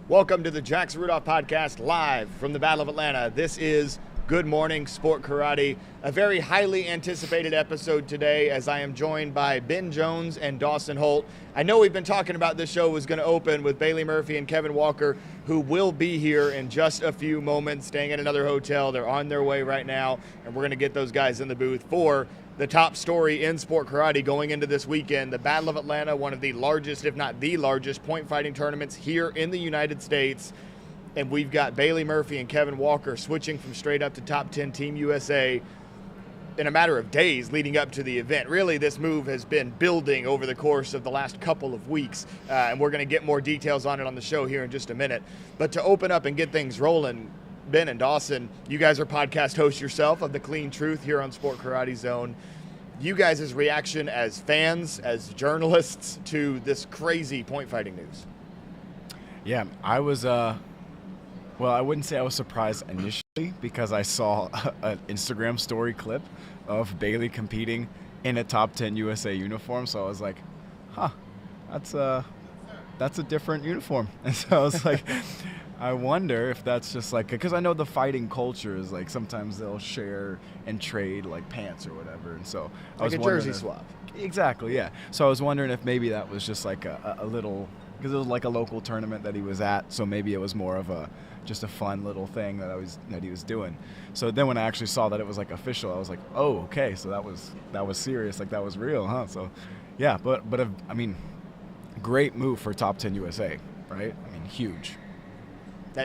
Welcome to the Jackson Rudolph Podcast, live from the Battle of Atlanta. This is Good Morning Sport Karate, a very highly anticipated episode today as I am joined by Ben Jones and Dawson Holt. I know we've been talking about this show was going to open with Bailey Murphy and Kevin Walker, who will be here in just a few moments, staying at another hotel. They're on their way right now, and we're going to get those guys in the booth for the top story in sport karate going into this weekend, the Battle of Atlanta, one of the largest, if not the largest, point fighting tournaments here in the United States. And we've got Bailey Murphy and Kevin Walker switching from straight up to top 10 Team USA in a matter of days leading up to the event. Really, this move has been building over the course of the last couple of weeks, and we're going to get more details on it on the show here in just a minute. But to open up and get things rolling, Ben and Dawson, you guys are podcast hosts yourself of The Clean Truth here on Sport Karate Zone. You guys' reaction as fans, as journalists to this crazy point fighting news? Yeah, I was, well, I wouldn't say I was surprised initially because I saw an Instagram story clip of Bailey competing in a top 10 USA uniform. So I was like, that's a different uniform. And so I was like, I wonder if that's just like, because I know the fighting culture is like sometimes they'll share and trade like pants or whatever. And so I was wondering jersey swap. Exactly, yeah. So I was wondering if maybe that was just like a little, because it was like a local tournament that he was at. So maybe it was more of just a fun little thing that he was doing. So then when I actually saw that it was like official, I was like, oh, okay. So that was serious. Like that was real, huh? So yeah, but I mean, great move for top 10 USA, right? I mean, huge.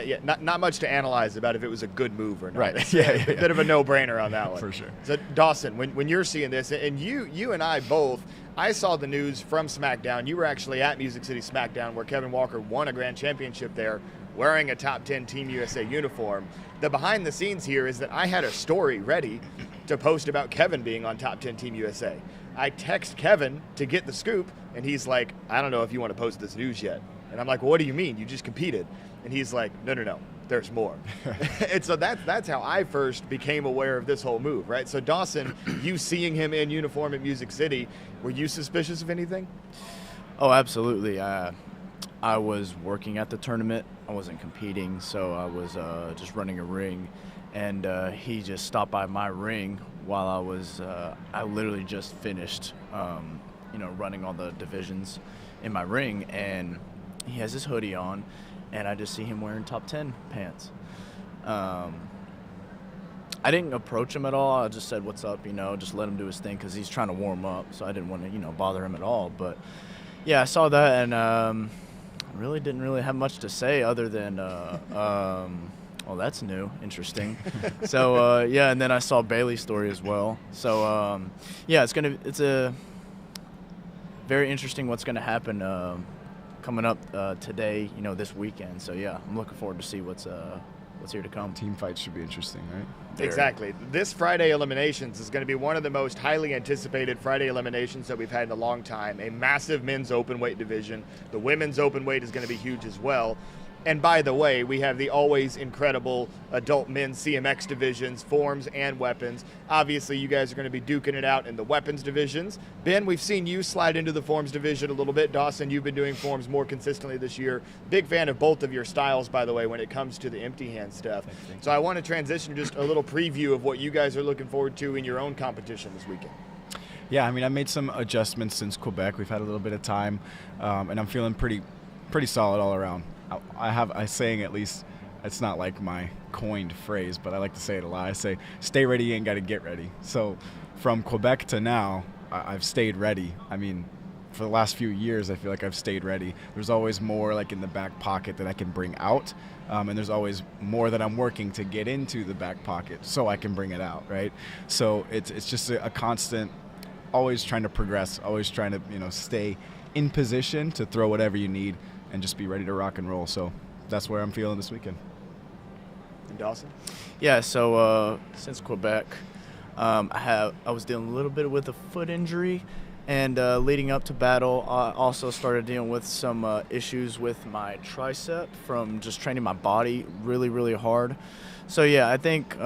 Yeah, not much to analyze about if it was a good move or not. Right. Yeah. A bit of a no-brainer on that one. For sure. So, Dawson, when you're seeing this, and you and I both, I saw the news from SmackDown. You were actually at Music City SmackDown where Kevin Walker won a grand championship there wearing a top 10 Team USA uniform. The behind the scenes here is that I had a story ready to post about Kevin being on top 10 Team USA. I text Kevin to get the scoop, and he's like, I don't know if you want to post this news yet. And I'm like, well, what do you mean? You just competed. And he's like, no, there's more. And so that's how I first became aware of this whole move, right? So Dawson, you seeing him in uniform at Music City, were you suspicious of anything? Oh, absolutely. I was working at the tournament. I wasn't competing, so I was just running a ring. And he just stopped by my ring while I literally just finished, running all the divisions in my ring. And he has his hoodie on, and I just see him wearing top 10 pants. I didn't approach him at all. I just said, what's up, just let him do his thing because he's trying to warm up, so I didn't want to, bother him at all. But, yeah, I saw that, and I really didn't have much to say other than, well, that's new, interesting. So, and then I saw Bailey's story as well. So, it's a very interesting what's going to happen coming up today, this weekend. So, yeah, I'm looking forward to see what's here to come. Team fights should be interesting, right? Exactly. This Friday Eliminations is going to be one of the most highly anticipated Friday Eliminations that we've had in a long time. A massive men's open weight division. The women's open weight is going to be huge as well. And by the way, we have the always incredible adult men's CMX divisions, forms and weapons. Obviously, you guys are going to be duking it out in the weapons divisions. Ben, we've seen you slide into the forms division a little bit. Dawson, you've been doing forms more consistently this year. Big fan of both of your styles, by the way, when it comes to the empty hand stuff. So I want to transition to just a little preview of what you guys are looking forward to in your own competition this weekend. Yeah, I mean, I made some adjustments since Quebec. We've had a little bit of time, and I'm feeling pretty solid all around. I saying, at least, it's not like my coined phrase, but I like to say it a lot. I say, stay ready, you ain't got to get ready. So from Quebec to now, I've stayed ready. I mean, for the last few years, I feel like I've stayed ready. There's always more like in the back pocket that I can bring out, and there's always more that I'm working to get into the back pocket so I can bring it out, right? So it's just a constant, always trying to progress, always trying to, stay in position to throw whatever you need and just be ready to rock and roll. So that's where I'm feeling this weekend. And Dawson? Yeah, so since Quebec, I was dealing a little bit with a foot injury, and leading up to battle, I also started dealing with some issues with my tricep from just training my body really, really hard. So yeah, I think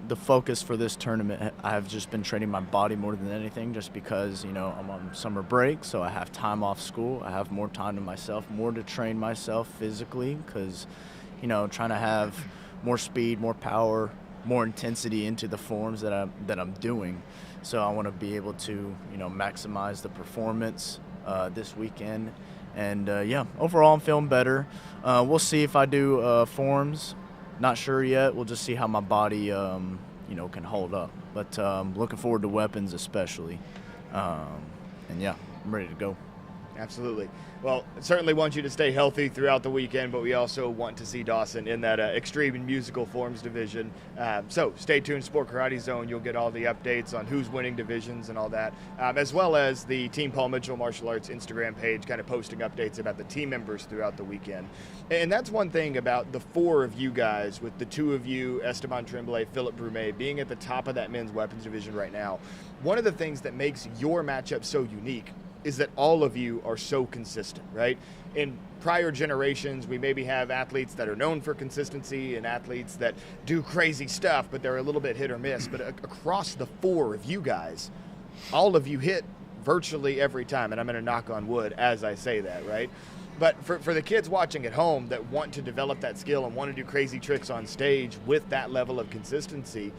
the focus for this tournament, I've just been training my body more than anything, just because, I'm on summer break, so I have time off school. I have more time to myself, more to train myself physically, because, trying to have more speed, more power, more intensity into the forms that I'm doing. So I want to be able to, maximize the performance this weekend. And, overall I'm feeling better. We'll see if I do forms. Not sure yet. We'll just see how my body, can hold up. But looking forward to weapons especially. And, I'm ready to go. Absolutely. Well, certainly want you to stay healthy throughout the weekend, but we also want to see Dawson in that extreme and musical forms division. So stay tuned, Sport Karate Zone. You'll get all the updates on who's winning divisions and all that, as well as the Team Paul Mitchell Martial Arts Instagram page, kind of posting updates about the team members throughout the weekend. And that's one thing about the four of you guys, with the two of you, Esteban Tremblay, Philip Brumet, being at the top of that men's weapons division right now. One of the things that makes your matchup so unique is that all of you are so consistent, right? In prior generations, we maybe have athletes that are known for consistency and athletes that do crazy stuff, but they're a little bit hit or miss. But across the four of you guys, all of you hit virtually every time. And I'm going to knock on wood as I say that, right? But for the kids watching at home that want to develop that skill and want to do crazy tricks on stage with that level of consistency,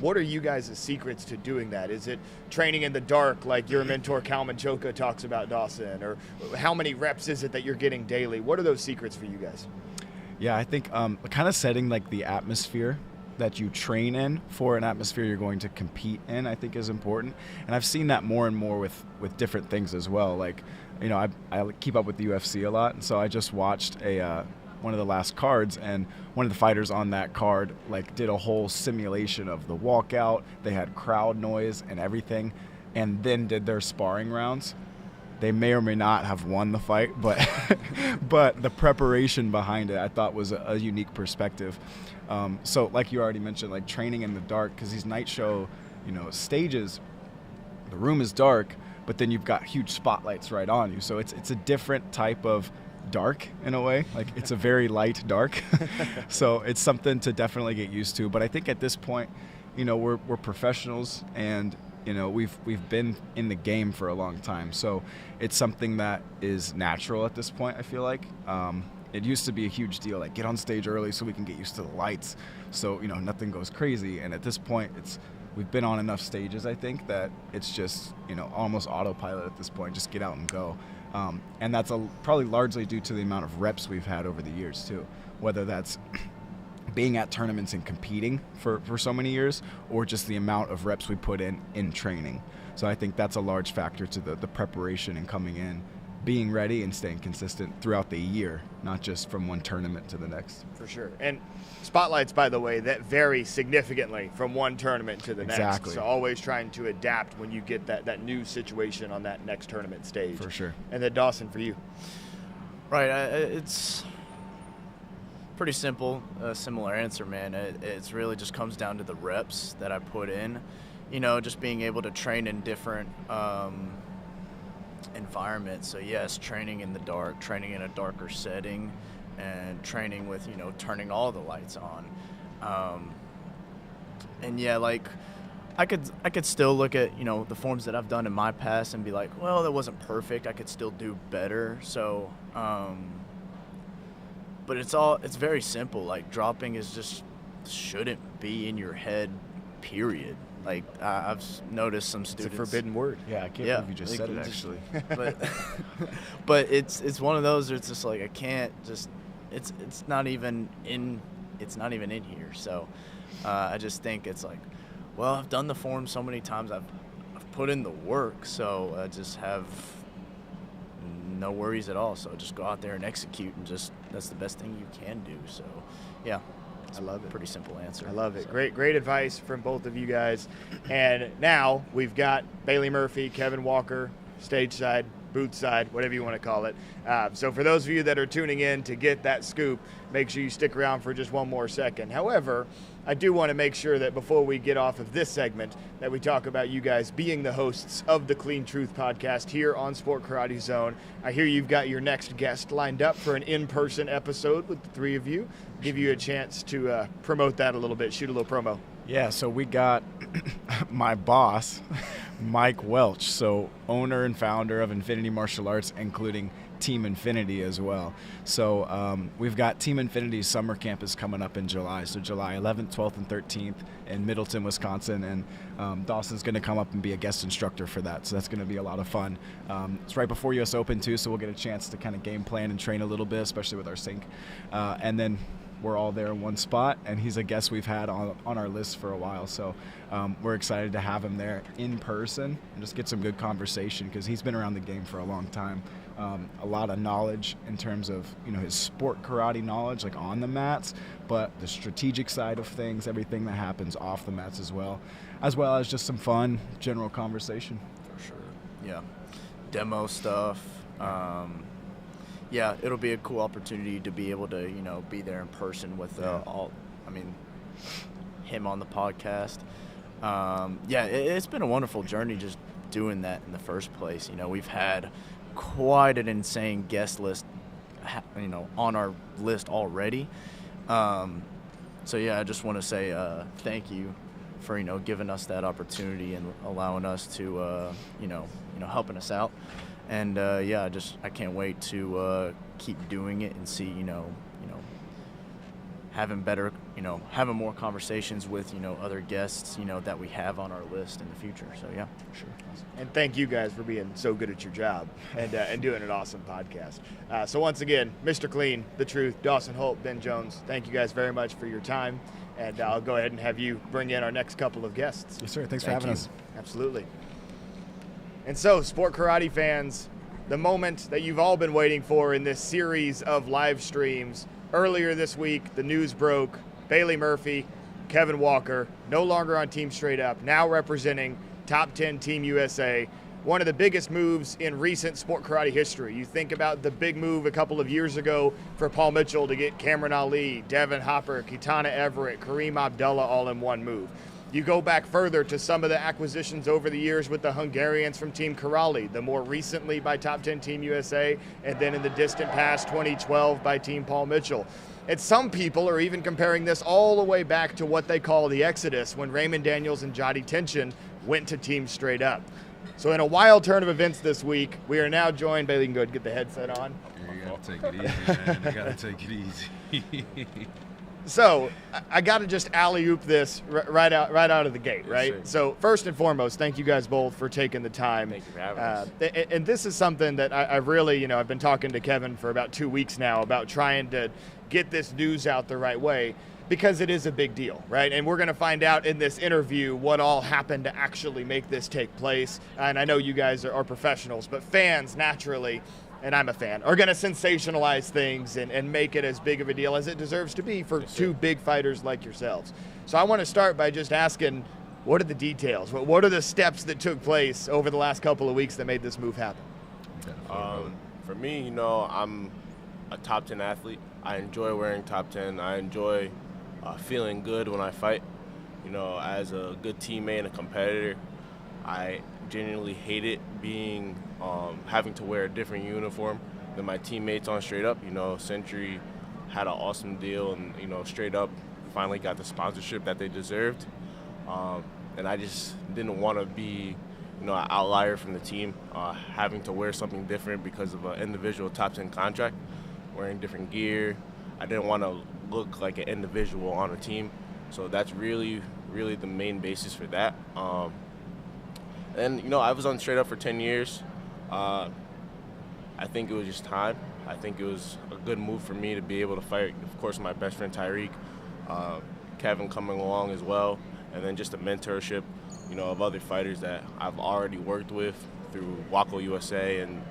what are you guys' secrets to doing that? Is it training in the dark like your mentor Cal Menchoka talks about, Dawson? Or how many reps is it that you're getting daily? What are those secrets for you guys? Yeah, I think kind of setting like the atmosphere that you train in for an atmosphere you're going to compete in, I think is important. And I've seen that more and more with different things as well. Like, I keep up with the UFC a lot, and so I just watched one of the last cards, and one of the fighters on that card did a whole simulation of the walkout. They had crowd noise and everything, and then did their sparring rounds. They may or may not have won the fight, but but the preparation behind it I thought was a unique perspective. So like you already mentioned, training in the dark, because these night show stages, the room is dark, but then you've got huge spotlights right on you. So it's a different type of dark in a way. It's a very light dark. So it's something to definitely get used to. But I think at this point, we're professionals, and we've been in the game for a long time. So it's something that is natural at this point, I feel like. It used to be a huge deal, get on stage early so we can get used to the lights, so nothing goes crazy. And at this point, we've been on enough stages, I think, that it's just almost autopilot at this point. Just get out and go. And that's probably largely due to the amount of reps we've had over the years too, whether that's being at tournaments and competing for so many years, or just the amount of reps we put in training. So I think that's a large factor to the preparation and coming in, being ready and staying consistent throughout the year, not just from one tournament to the next. For sure. And spotlights, by the way, that vary significantly from one tournament to the Exactly. next. So always trying to adapt when you get that new situation on that next tournament stage. For sure. And then Dawson, for you. Right. It's pretty simple, similar answer, man. It's really just comes down to the reps that I put in. Just being able to train in different environment. So yes, training in the dark, training in a darker setting, and training with turning all the lights on. And yeah, I could still look at the forms that I've done in my past and be like, well, that wasn't perfect, I could still do better. So but it's very simple. Dropping is just shouldn't be in your head, period. I've noticed some students. It's a forbidden word. Yeah, I can't believe you just said it, actually. But it's one of those where it's just I can't just. It's not even in here. So I just think it's well, I've done the form so many times. I've put in the work, so I just have no worries at all. So just go out there and execute, and that's the best thing you can do. So yeah. I love it. Pretty simple answer. I love it. So. Great advice from both of you guys. And now we've got Bailey Murphy, Kevin Walker, stage side, booth side, whatever you want to call it. So for those of you that are tuning in to get that scoop, make sure you stick around for just one more second. However, I do want to make sure that before we get off of this segment that we talk about you guys being the hosts of the Clean Truth podcast here on Sport Karate Zone. I hear you've got your next guest lined up for an in-person episode with the three of you. Give you a chance to promote that a little bit, shoot a little promo. Yeah, so we got my boss, Mike Welch, so owner and founder of Infinity Martial Arts, including Team Infinity as well. So we've got Team Infinity's summer camp is coming up in July, so July 11th, 12th, and 13th in Middleton, Wisconsin, and Dawson's going to come up and be a guest instructor for that, so that's going to be a lot of fun. It's right before US Open, too, so we'll get a chance to kind of game plan and train a little bit, especially with our sync. And then we're all there in one spot, and he's a guest we've had on our list for a while, so we're excited to have him there in person and just get some good conversation because he's been around the game for a long time. A lot of knowledge in terms of his sport karate knowledge, like on the mats, but the strategic side of things, everything that happens off the mats as well as just some fun general conversation. For sure. Yeah, demo stuff. Yeah, it'll be a cool opportunity to be able to, be there in person with him on the podcast. It's been a wonderful journey just doing that in the first place. We've had quite an insane guest list, on our list already. I just want to say thank you for, giving us that opportunity and allowing us to, helping us out. And I can't wait to keep doing it and see, having more conversations with, other guests, that we have on our list in the future. So yeah, for sure. And thank you guys for being so good at your job and doing an awesome podcast. So once again, Mr. Clean, The Truth, Dawson, Holt, Ben Jones, thank you guys very much for your time. And I'll go ahead and have you bring in our next couple of guests. Yes, sir. Thanks for having us. Absolutely. And so, sport karate fans, the moment that you've all been waiting for in this series of live streams. Earlier this week, the news broke. Bailey Murphy, Kevin Walker, no longer on Team Straight Up, now representing Top 10 Team USA. One of the biggest moves in recent sport karate history. You think about the big move a couple of years ago for Paul Mitchell to get Cameron Ali, Devin Hopper, Kitana Everett, Kareem Abdullah all in one move. You go back further to some of the acquisitions over the years with the Hungarians from Team Karali, the more recently by Top 10 Team USA, and then in the distant past 2012 by Team Paul Mitchell. And some people are even comparing this all the way back to what they call the Exodus, when Raymond Daniels and Jody Tension went to Team Straight Up. So in a wild turn of events this week, we are now joined, Bailey, you can go ahead and get the headset on. Yeah, you gotta take it easy, man. You gotta take it easy. So I got to just alley-oop this right out of the gate, right? Yes, so first and foremost, thank you guys both for taking the time. Thank you for having us. And this is something that I really, I've been talking to Kevin for about 2 weeks now about trying to get this news out the right way because it is a big deal, right? And we're going to find out in this interview what all happened to actually make this take place. And I know you guys are professionals, but fans naturally, and I'm a fan, are going to sensationalize things and make it as big of a deal as it deserves to be for two big fighters like yourselves. So I want to start by just asking, what are the details? What are the steps that took place over the last couple of weeks that made this move happen? For me, I'm a top 10 athlete. I enjoy wearing top 10. I enjoy feeling good when I fight. As a good teammate and a competitor, I genuinely hate it being having to wear a different uniform than my teammates on Straight Up. Century had an awesome deal, and Straight Up finally got the sponsorship that they deserved. And I just didn't want to be, an outlier from the team, having to wear something different because of an individual top 10 contract, wearing different gear. I didn't want to look like an individual on a team, so that's really, really the main basis for that. And, I was on Straight Up for 10 years. I think it was just time. I think it was a good move for me to be able to fight, of course, my best friend Tyreeke, Kevin coming along as well, and then just a mentorship, of other fighters that I've already worked with through Waco USA and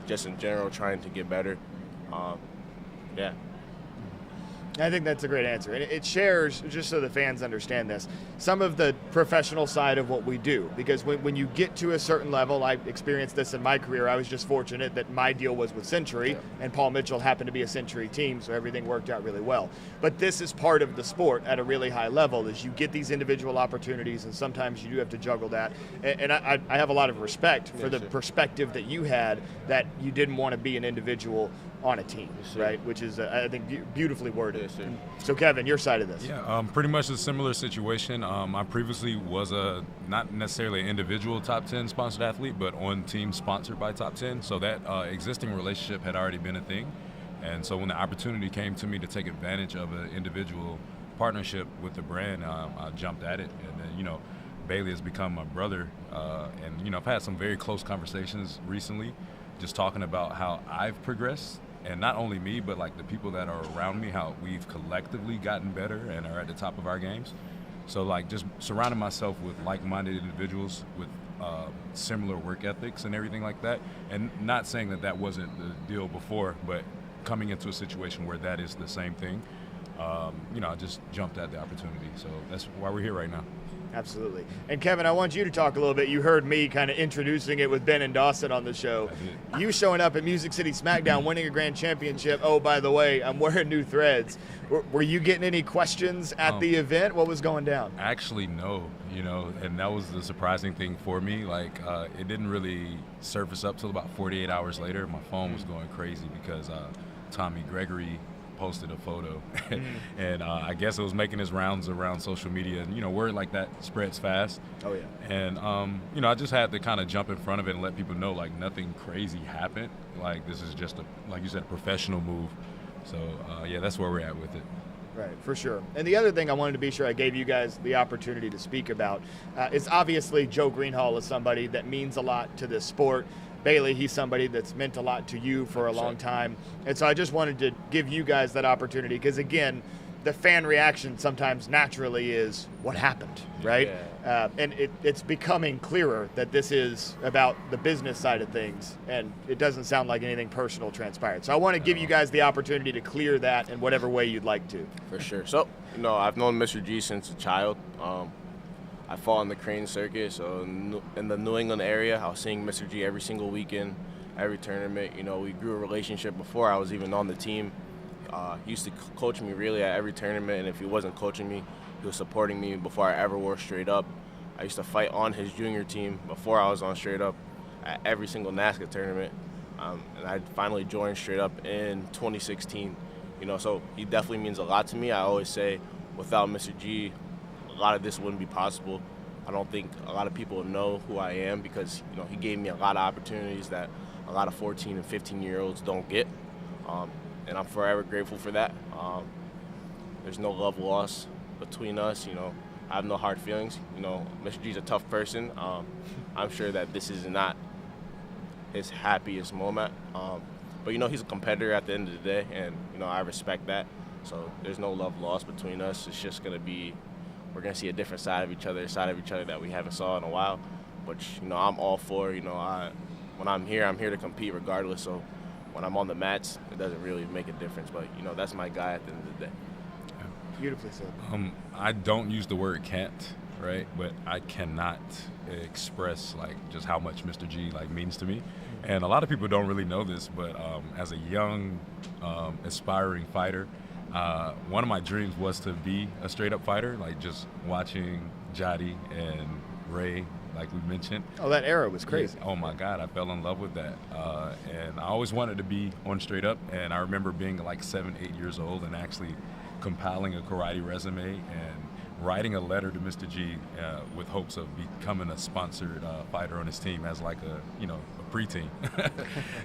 just in general trying to get better. Yeah. I think that's a great answer. And it shares, just so the fans understand this, some of the professional side of what we do. Because when you get to a certain level, I experienced this in my career. I was just fortunate that my deal was with Century, and Paul Mitchell happened to be a Century team, so everything worked out really well. But this is part of the sport at a really high level, is you get these individual opportunities, and sometimes you do have to juggle that. And I have a lot of respect for the perspective that you had, that you didn't want to be an individual on a team, right? Which is, I think, beautifully worded. Yes, sir. So, Kevin, your side of this. Yeah, pretty much a similar situation. I previously was not necessarily an individual top 10 sponsored athlete, but on teams sponsored by top 10. So that existing relationship had already been a thing. And so when the opportunity came to me to take advantage of an individual partnership with the brand, I jumped at it. And then, Bailey has become my brother. And, I've had some very close conversations recently just talking about how I've progressed. And not only me, but like the people that are around me, how we've collectively gotten better and are at the top of our games. So like just surrounding myself with like-minded individuals with similar work ethics and everything like that. And not saying that wasn't the deal before, but coming into a situation where that is the same thing, I just jumped at the opportunity. So that's why we're here right now. Absolutely. And Kevin, I want you to talk a little bit. You heard me kind of introducing it with Ben and Dawson on the show. You showing up at Music City SmackDown, winning a grand championship. Oh, by the way, I'm wearing new threads. Were you getting any questions at the event? What was going down? Actually, no. And that was the surprising thing for me. Like, it didn't really surface up till about 48 hours later. My phone was going crazy because Tommy Gregory posted a photo and I guess it was making his rounds around social media, and word like that spreads fast. Oh yeah. And I just had to kind of jump in front of it and let people know like nothing crazy happened. Like this is just like you said, a professional move. So yeah, that's where we're at with it. Right, for sure. And the other thing I wanted to be sure I gave you guys the opportunity to speak about is obviously Joe Greenhall is somebody that means a lot to this sport. Bailey, he's somebody that's meant a lot to you for a long time. And so I just wanted to give you guys that opportunity because, again, the fan reaction sometimes naturally is what happened, right? Yeah. And it's becoming clearer that this is about the business side of things, and it doesn't sound like anything personal transpired. So I want to give you guys the opportunity to clear that in whatever way you'd like to. For sure. So, I've known Mr. G since a child. I fought on the crane circuit, so in the New England area, I was seeing Mr. G every single weekend, every tournament. We grew a relationship before I was even on the team. He used to coach me really at every tournament, and if he wasn't coaching me, he was supporting me before I ever wore straight up. I used to fight on his junior team before I was on straight up at every single NASCAR tournament, and I finally joined straight up in 2016. So he definitely means a lot to me. I always say, without Mr. G, a lot of this wouldn't be possible. I don't think a lot of people know who I am because, he gave me a lot of opportunities that a lot of 14 and 15-year-olds don't get. And I'm forever grateful for that. There's no love lost between us. I have no hard feelings. Mr. G's a tough person. I'm sure that this is not his happiest moment. But, he's a competitor at the end of the day, and, I respect that. So there's no love lost between us. It's just going to be, we're going to see a different side of each other that we haven't saw in a while. But, I'm all for, when I'm here to compete regardless. So when I'm on the mats, it doesn't really make a difference. But, that's my guy at the end of the day. Beautifully said. I don't use the word can't, right? But I cannot express, just how much Mr. G, means to me. And a lot of people don't really know this, but as a young, aspiring fighter, one of my dreams was to be a straight-up fighter, just watching Jody and Ray, like we mentioned. Oh, that era was crazy. Yeah. Oh, my God, I fell in love with that. And I always wanted to be on straight-up, and I remember being 7, 8 years old and actually compiling a karate resume and writing a letter to Mr. G with hopes of becoming a sponsored fighter on his team as a preteen.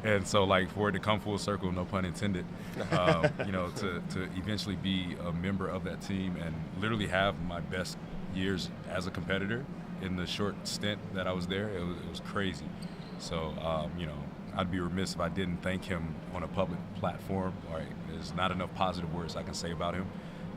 And so for it to come full circle, no pun intended, to eventually be a member of that team and literally have my best years as a competitor in the short stint that I was there, it was crazy. So, I'd be remiss if I didn't thank him on a public platform. There's not enough positive words I can say about him.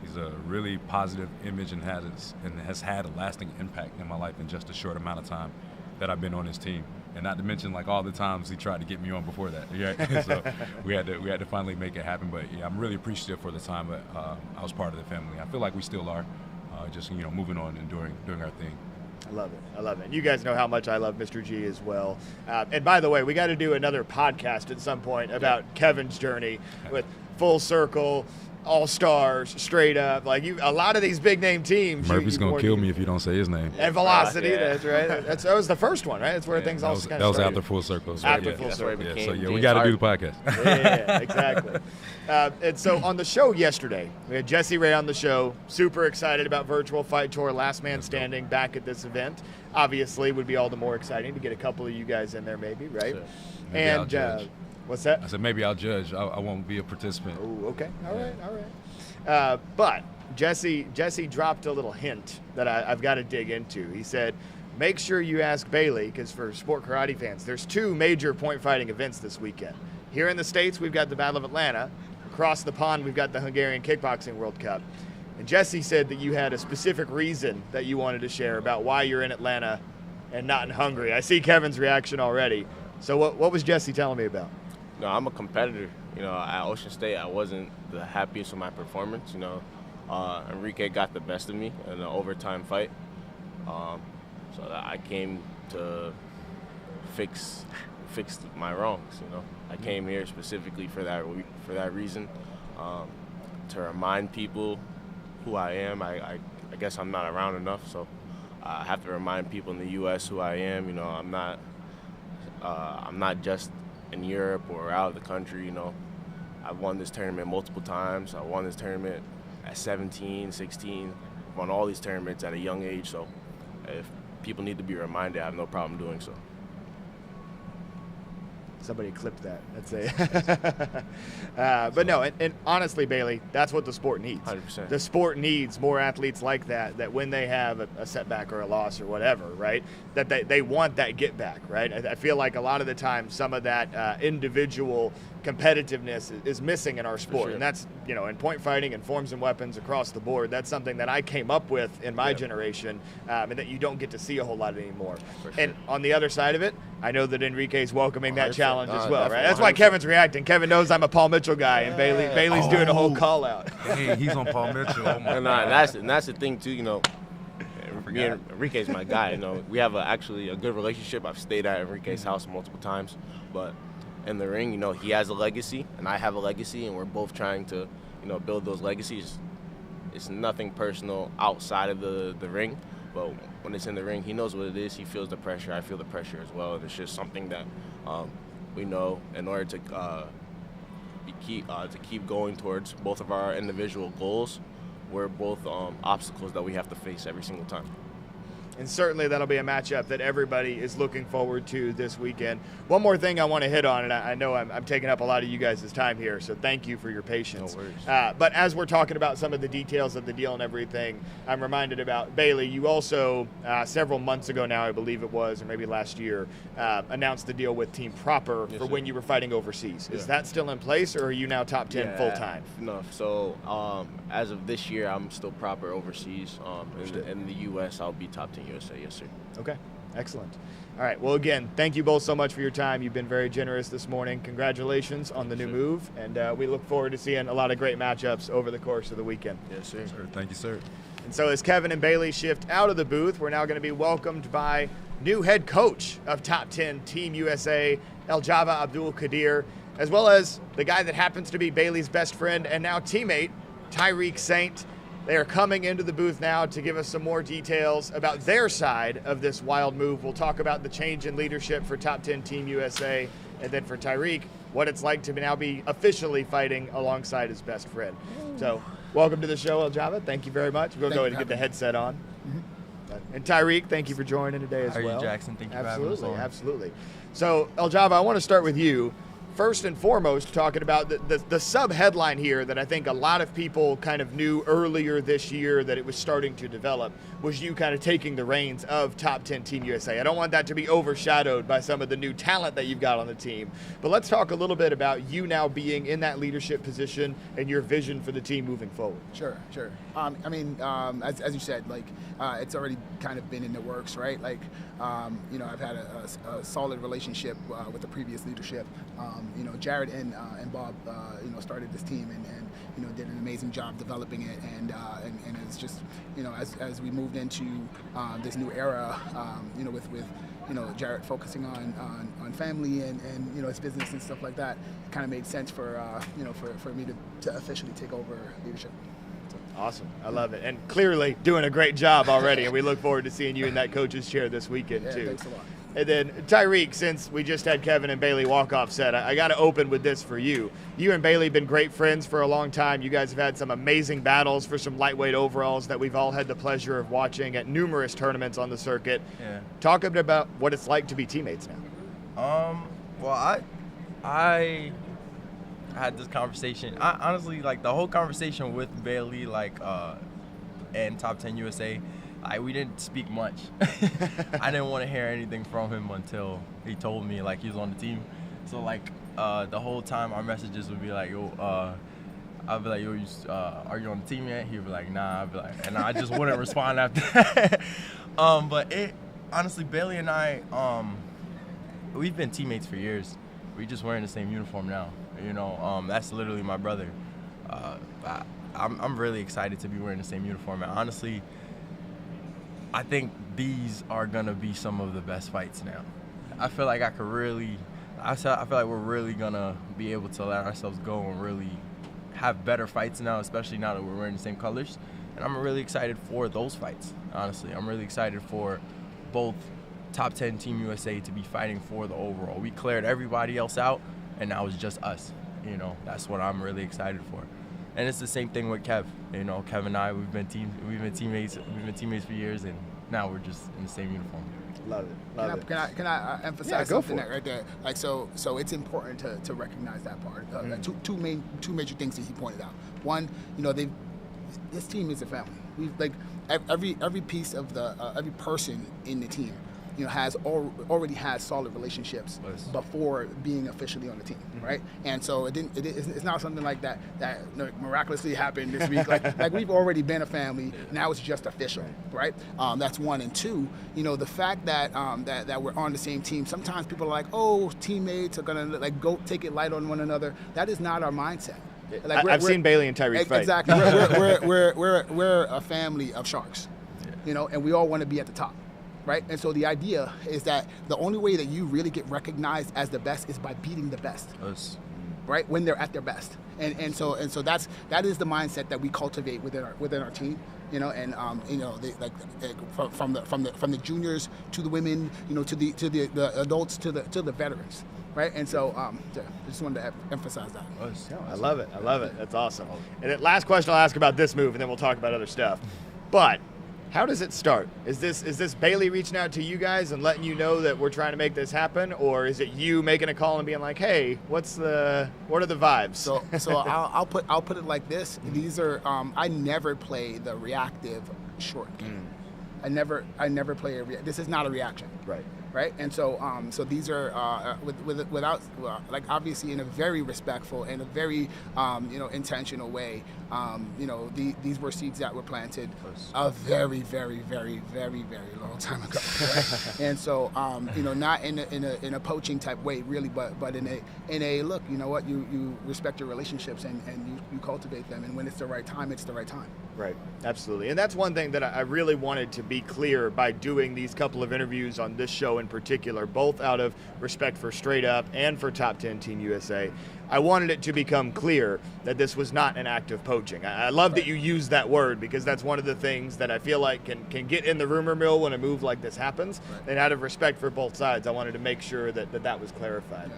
He's a really positive image and has had a lasting impact in my life in just a short amount of time that I've been on his team. And not to mention all the times he tried to get me on before that. Yeah. So we had to finally make it happen. But yeah, I'm really appreciative for the time that I was part of the family. I feel like we still are, just moving on and doing our thing. I love it. I love it. And you guys know how much I love Mr. G as well. And by the way, we got to do another podcast at some point about Kevin's journey with full circle, all-stars, straight up. Like a lot of these big-name teams. Murphy's going to kill me if you don't say his name. And Velocity, that's right. That was the first one, right? That's where things all kind of started. That was after Full Circle. So after Full Circle. Yeah, so we got to do the podcast. Yeah, exactly. And so on the show yesterday, we had Jesse Ray on the show. Super excited about Virtual Fight Tour, Last Man Standing back at this event. Obviously, would be all the more exciting to get a couple of you guys in there, maybe, right? Sure. And what's that? I said maybe I'll judge. I won't be a participant. Oh, okay. All right. But Jesse dropped a little hint that I've got to dig into. He said, make sure you ask Bailey, because for sport karate fans, there's 2 major point fighting events this weekend. Here in the States, we've got the Battle of Atlanta. Across the pond, we've got the Hungarian Kickboxing World Cup. And Jesse said that you had a specific reason that you wanted to share about why you're in Atlanta and not in Hungary. I see Kevin's reaction already. So what was Jesse telling me about? No, I'm a competitor. At Ocean State, I wasn't the happiest with my performance. Enrique got the best of me in an overtime fight. So I came to fix my wrongs. I came here specifically for that reason, to remind people who I am. I guess I'm not around enough, so I have to remind people in the U.S. who I am. I'm not just in Europe or out of the country. I've won this tournament multiple times. I won this tournament at 17, 16. I've won all these tournaments at a young age, so if people need to be reminded, I have no problem doing so. Somebody clipped that. That's it. But no, and honestly, Bailey, that's what the sport needs. 100%. The sport needs more athletes like that when they have a setback or a loss or whatever, right, that they want that get back, right? I feel like a lot of the time some of that individual competitiveness is missing in our sport. Sure. And that's, in point fighting and forms and weapons across the board, that's something that I came up with in my generation, and that you don't get to see a whole lot anymore. Sure. And on the other side of it, I know that Enrique's welcoming that challenge as well, right? That's 100%. why Kevin's reacting. Kevin knows I'm a Paul Mitchell guy, and Bailey's doing a whole call out. Hey, he's on Paul Mitchell. Oh my And that's the thing too. Me and Enrique's my guy. We have actually a good relationship. I've stayed at Enrique's house multiple times, but in the ring, he has a legacy and I have a legacy, and we're both trying to, build those legacies. It's nothing personal outside of the ring, but when it's in the ring, he knows what it is. He feels the pressure. I feel the pressure as well. And it's just something that we know in order to keep going towards both of our individual goals. We're both obstacles that we have to face every single time. And certainly that'll be a matchup that everybody is looking forward to this weekend. One more thing I want to hit on, and I know I'm taking up a lot of you guys' time here, so thank you for your patience. No worries. But as we're talking about some of the details of the deal and everything, I'm reminded about Bailey. You also, several months ago now, I believe it was, or maybe last year, announced the deal with Team Proper for when you were fighting overseas. Is that still in place, or are you now top 10 full-time? No, so as of this year, I'm still Proper overseas. In the U.S., I'll be top 10 USA, yes, sir. Okay, excellent. All right, well, again, thank you both so much for your time. You've been very generous this morning. Congratulations on the new move, and we look forward to seeing a lot of great matchups over the course of the weekend. Yes, sir. Thank you, sir. And so as Kevin and Bailey shift out of the booth, we're now going to be welcomed by new head coach of Top 10 Team USA, El-Java Abdul-Qadir, as well as the guy that happens to be Bailey's best friend and now teammate, Tyreeke Saint. They are coming into the booth now to give us some more details about their side of this wild move. We'll talk about the change in leadership for Top 10 Team USA, and then for Tyreeke, what it's like to now be officially fighting alongside his best friend. So welcome to the show, El-Java. Thank you very much. We'll go ahead and get the headset on. Mm-hmm. And Tyreeke, thank you for joining today as well. How are you, Jackson? Thank you for having us on. Absolutely. So, El-Java, I want to start with you. First and foremost, talking about the sub-headline here that I think a lot of people kind of knew earlier this year that it was starting to develop was you kind of taking the reins of Top 10 Team USA. I don't want that to be overshadowed by some of the new talent that you've got on the team. But let's talk a little bit about you now being in that leadership position and your vision for the team moving forward. Sure. As you said, it's already kind of been in the works, right? I've had a solid relationship with the previous leadership. Jared and Bob, started this team and did an amazing job developing it, and it's just, as we moved into this new era, with Jared focusing on family and his business and stuff like that, it kind of made sense for me to officially take over leadership. Awesome. I love it. And clearly doing a great job already, and we look forward to seeing you in that coach's chair this weekend too. Thanks a lot. And then, Tyreeke, since we just had Kevin and Bailey walk-off set, I got to open with this for you. You and Bailey have been great friends for a long time. You guys have had some amazing battles for some lightweight overalls that we've all had the pleasure of watching at numerous tournaments on the circuit. Yeah. Talk a bit about what it's like to be teammates now. Well, I had this conversation. I honestly, like, the whole conversation with Bailey, and Top 10 USA, we didn't speak much. I didn't want to hear anything from him until he told me, he was on the team. So, the whole time our messages would be like, I'd be like, are you on the team yet? He'd be like, nah. I'd be like, and I just wouldn't respond after that. But honestly, Bailey and I, we've been teammates for years. We just wearing the same uniform now. That's literally my brother. I'm really excited to be wearing the same uniform. And honestly, I think these are gonna be some of the best fights now. I feel like I feel like we're really gonna be able to let ourselves go and really have better fights now, especially now that we're wearing the same colors. And I'm really excited for those fights, honestly. I'm really excited for both Top 10 Team USA to be fighting for the overall. We cleared everybody else out, and now it's just us. That's what I'm really excited for. And it's the same thing with Kev. Kev and I, we've been teammates for years, and now we're just in the same uniform. Love it. Can I emphasize something right there? So it's important to recognize that part. Two major things that he pointed out. One, this team is a family. We every piece of every person in the team, already has solid relationships before being officially on the team, right? And so it's not something like that miraculously happened this week. Like we've already been a family. Now it's just official, right? That's one. And two, the fact that that we're on the same team. Sometimes people are like, oh, teammates are gonna go take it light on one another. That is not our mindset. I've seen Bailey and Tyreeke fight. Exactly. we're a family of sharks, and we all want to be at the top. Right, and so the idea is that the only way that you really get recognized as the best is by beating the best. Us. Right, when they're at their best, and so that is the mindset that we cultivate within our team. From the juniors to the women, to the adults to the veterans. Right, and so I just wanted to emphasize that. I love it. That's awesome. And the last question I'll ask about this move, and then we'll talk about other stuff. But how does it start? Is this Bailey reaching out to you guys and letting you know that we're trying to make this happen, or is it you making a call and being like, "Hey, what are the vibes?" So I'll put it like this. These are I never play the reactive short game. I never play this is not a reaction. Right, and so these are without obviously in a very respectful and a very intentional way. These were seeds that were planted a very, very, very, very, very long time ago. Right? And so not in a poaching type way really, but in a look. You know what, you respect your relationships and you cultivate them, and when it's the right time, it's the right time. Right, absolutely. And that's one thing that I really wanted to be clear by doing these couple of interviews on this show in particular, both out of respect for Straight Up and for Top 10 Team USA. I wanted it to become clear that this was not an act of poaching. I love that you use that word, because that's one of the things that I feel like can get in the rumor mill when a move like this happens. And out of respect for both sides, I wanted to make sure that was clarified. Yeah.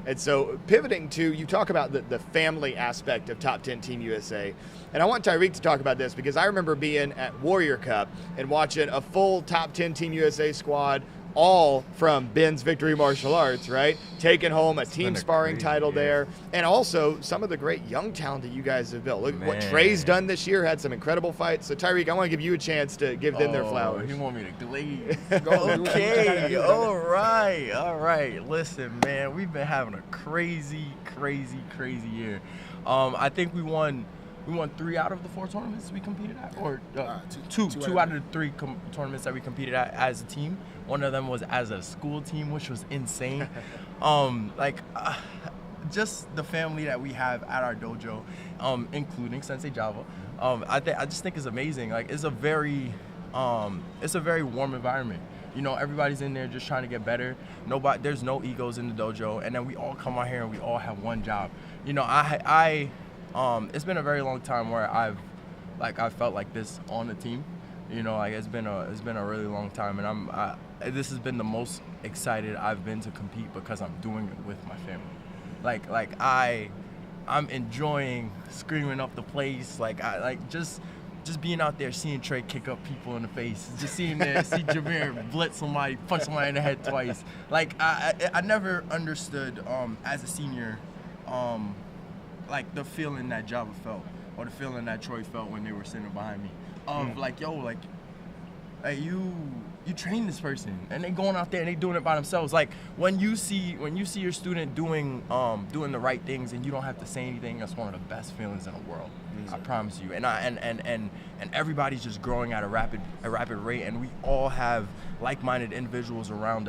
And so pivoting to, you talk about the family aspect of Top 10 Team USA. And I want Tyreeke to talk about this, because I remember being at Warrior Cup and watching a full Top 10 Team USA squad, all from Ben's Victory Martial Arts, right? Taking home a team sparring title there. And also some of the great young talent that you guys have built. Look what Trey's done this year, had some incredible fights. So Tyreeke, I want to give you a chance to give them their flowers. You want me to glaze? Okay, all right. Listen, man, we've been having a crazy year. I think we won 3 out of the 4 tournaments we competed at, or two out of the 3 tournaments that we competed at as a team. One of them was as a school team, which was insane. just the family that we have at our dojo, including Sensei Java, I just think is amazing. Like, it's a very warm environment. You know, everybody's in there just trying to get better. There's no egos in the dojo, and then we all come out here and we all have one job. You know, it's been a very long time where I've felt like this on the team. You know, like, it's been a really long time, and this has been the most excited I've been to compete because I'm doing it with my family. I'm enjoying screaming up the place. Just being out there, seeing Trey kick up people in the face, just see Jameer blitz somebody, punch somebody in the head twice. Like, I never understood as a senior, like, the feeling that Java felt or the feeling that Troy felt when they were sitting behind me. You train this person and they going out there and they doing it by themselves. Like, when you see your student doing the right things and you don't have to say anything, that's one of the best feelings in the world. I promise you. And everybody's just growing at a rapid rate, and we all have like-minded individuals around us.